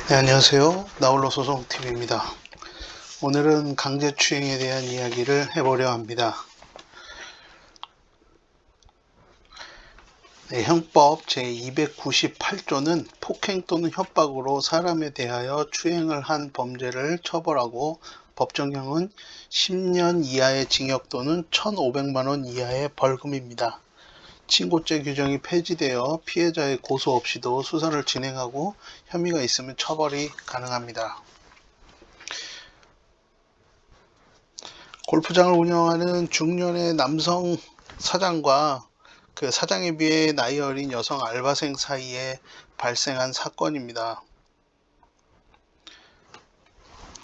네, 안녕하세요. 나홀로 소송TV입니다. 오늘은 강제추행에 대한 이야기를 해보려 합니다. 네, 형법 제298조는 폭행 또는 협박으로 사람에 대하여 추행을 한 범죄를 처벌하고 법정형은 10년 이하의 징역 또는 1,500만원 이하의 벌금입니다. 친고죄 규정이 폐지되어 피해자의 고소 없이도 수사를 진행하고 혐의가 있으면 처벌이 가능합니다. 골프장을 운영하는 중년의 남성 사장과 그 사장에 비해 나이 어린 여성 알바생 사이에 발생한 사건입니다.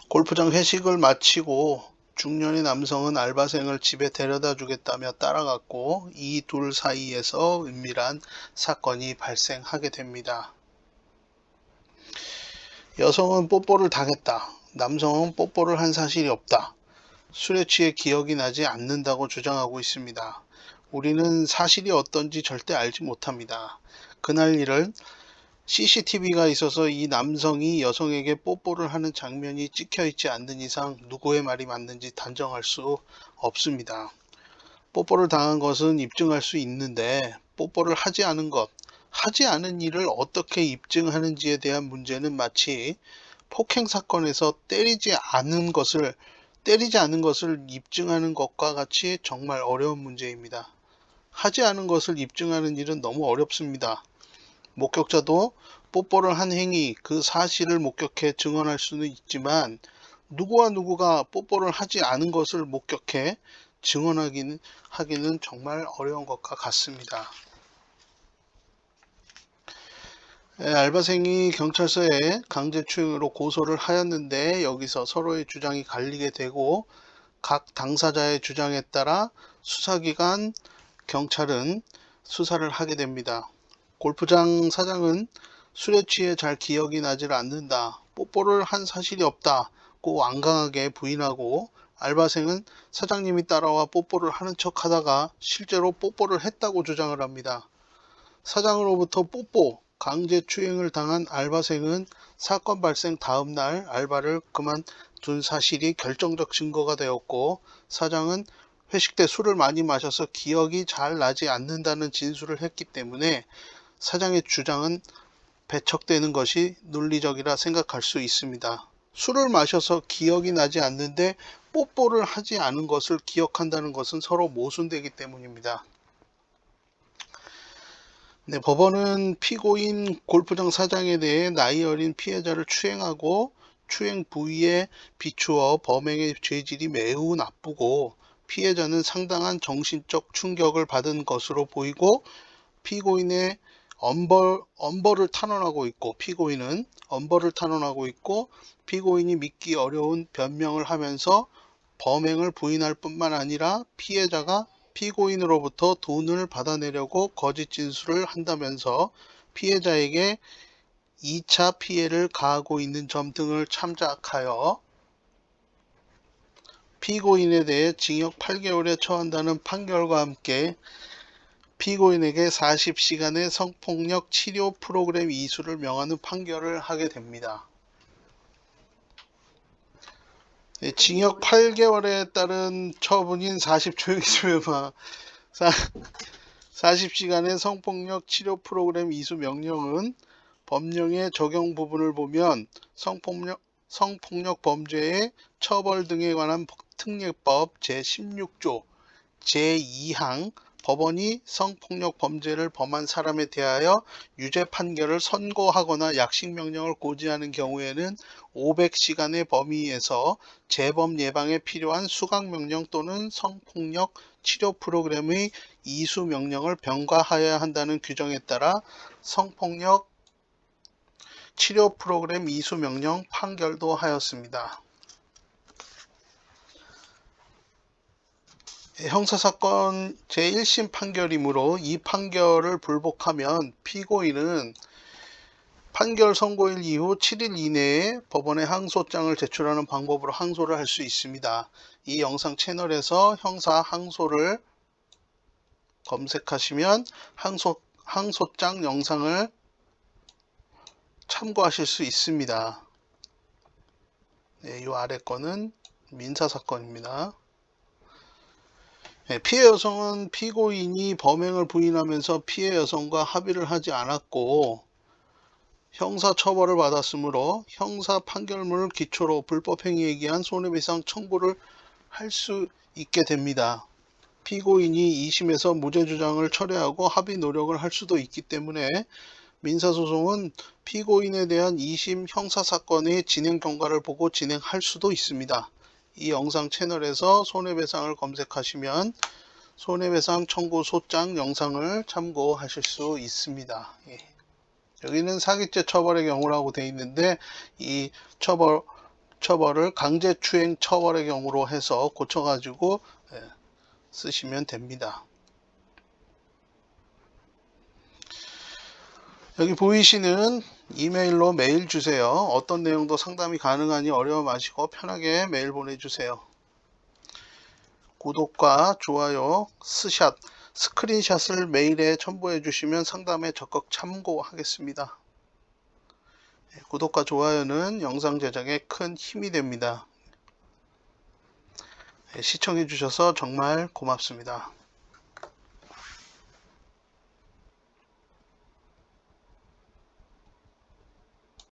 골프장 회식을 마치고 중년의 남성은 알바생을 집에 데려다 주겠다며 따라갔고 이 둘 사이에서 은밀한 사건이 발생하게 됩니다. 여성은 뽀뽀를 당했다. 남성은 뽀뽀를 한 사실이 없다. 술에 취해 기억이 나지 않는다고 주장하고 있습니다. 우리는 사실이 어떤지 절대 알지 못합니다. 그날 일은 CCTV가 있어서 이 남성이 여성에게 뽀뽀를 하는 장면이 찍혀 있지 않는 이상 누구의 말이 맞는지 단정할 수 없습니다. 뽀뽀를 당한 것은 입증할 수 있는데 뽀뽀를 하지 않은 것, 하지 않은 일을 어떻게 입증하는지에 대한 문제는 마치 폭행 사건에서 때리지 않은 것을 입증하는 것과 같이 정말 어려운 문제입니다. 하지 않은 것을 입증하는 일은 너무 어렵습니다. 목격자도 뽀뽀를 한 행위, 그 사실을 목격해 증언할 수는 있지만 누구와 누구가 뽀뽀를 하지 않은 것을 목격해 증언하기는 정말 어려운 것과 같습니다. 알바생이 경찰서에 강제추행으로 고소를 하였는데 여기서 서로의 주장이 갈리게 되고 각 당사자의 주장에 따라 수사기관 경찰은 수사를 하게 됩니다. 골프장 사장은 술에 취해 잘 기억이 나질 않는다. 뽀뽀를 한 사실이 없다고 완강하게 부인하고 알바생은 사장님이 따라와 뽀뽀를 하는 척 하다가 실제로 뽀뽀를 했다고 주장을 합니다. 사장으로부터 뽀뽀, 강제추행을 당한 알바생은 사건 발생 다음 날 알바를 그만둔 사실이 결정적 증거가 되었고 사장은 회식 때 술을 많이 마셔서 기억이 잘 나지 않는다는 진술을 했기 때문에 사장의 주장은 배척되는 것이 논리적이라 생각할 수 있습니다. 술을 마셔서 기억이 나지 않는데 뽀뽀를 하지 않은 것을 기억한다는 것은 서로 모순되기 때문입니다. 네, 법원은 피고인 골프장 사장에 대해 나이 어린 피해자를 추행하고 추행 부위에 비추어 범행의 죄질이 매우 나쁘고 피해자는 상당한 정신적 충격을 받은 것으로 보이고 피고인의 엄벌을 탄원하고 있고 피고인이 믿기 어려운 변명을 하면서 범행을 부인할 뿐만 아니라 피해자가 피고인으로부터 돈을 받아내려고 거짓 진술을 한다면서 피해자에게 2차 피해를 가하고 있는 점 등을 참작하여 피고인에 대해 징역 8개월에 처한다는 판결과 함께 피고인에게 40시간의 성폭력 치료 프로그램 이수를 명하는 판결을 하게 됩니다. 네, 징역 8개월에 따른 처분인 40시간의 성폭력 치료 프로그램 이수 명령은 법령의 적용 부분을 보면 성폭력 범죄의 처벌 등에 관한 특례법 제16조 제2항 법원이 성폭력 범죄를 범한 사람에 대하여 유죄 판결을 선고하거나 약식명령을 고지하는 경우에는 500시간의 범위에서 재범 예방에 필요한 수강명령 또는 성폭력 치료 프로그램의 이수 명령을 병가하여야 한다는 규정에 따라 성폭력 치료 프로그램 이수 명령 판결도 하였습니다. 형사사건 제1심 판결이므로 이 판결을 불복하면 피고인은 판결 선고일 이후 7일 이내에 법원에 항소장을 제출하는 방법으로 항소를 할 수 있습니다. 이 영상 채널에서 형사 항소를 검색하시면 항소장 영상을 참고하실 수 있습니다. 네, 이 아래 거는 민사사건입니다. 네, 피해 여성은 피고인이 범행을 부인하면서 피해 여성과 합의를 하지 않았고 형사처벌을 받았으므로 형사 판결문을 기초로 불법행위에 의한 손해배상 청구를 할 수 있게 됩니다. 피고인이 2심에서 무죄 주장을 철회하고 합의 노력을 할 수도 있기 때문에 민사소송은 피고인에 대한 2심 형사사건의 진행 경과를 보고 진행할 수도 있습니다. 이 영상 채널에서 손해배상을 검색하시면 손해배상 청구 소장 영상을 참고하실 수 있습니다. 예. 여기는 사기죄 처벌의 경우라고 되어 있는데 이 처벌을 강제추행 처벌의 경우로 해서 고쳐가지고 쓰시면 됩니다. 여기 보이시는 이메일로 메일 주세요. 어떤 내용도 상담이 가능하니 어려워 마시고 편하게 메일 보내주세요. 구독과 좋아요, 스크린샷을 메일에 첨부해 주시면 상담에 적극 참고하겠습니다. 구독과 좋아요는 영상 제작에 큰 힘이 됩니다. 시청해 주셔서 정말 고맙습니다.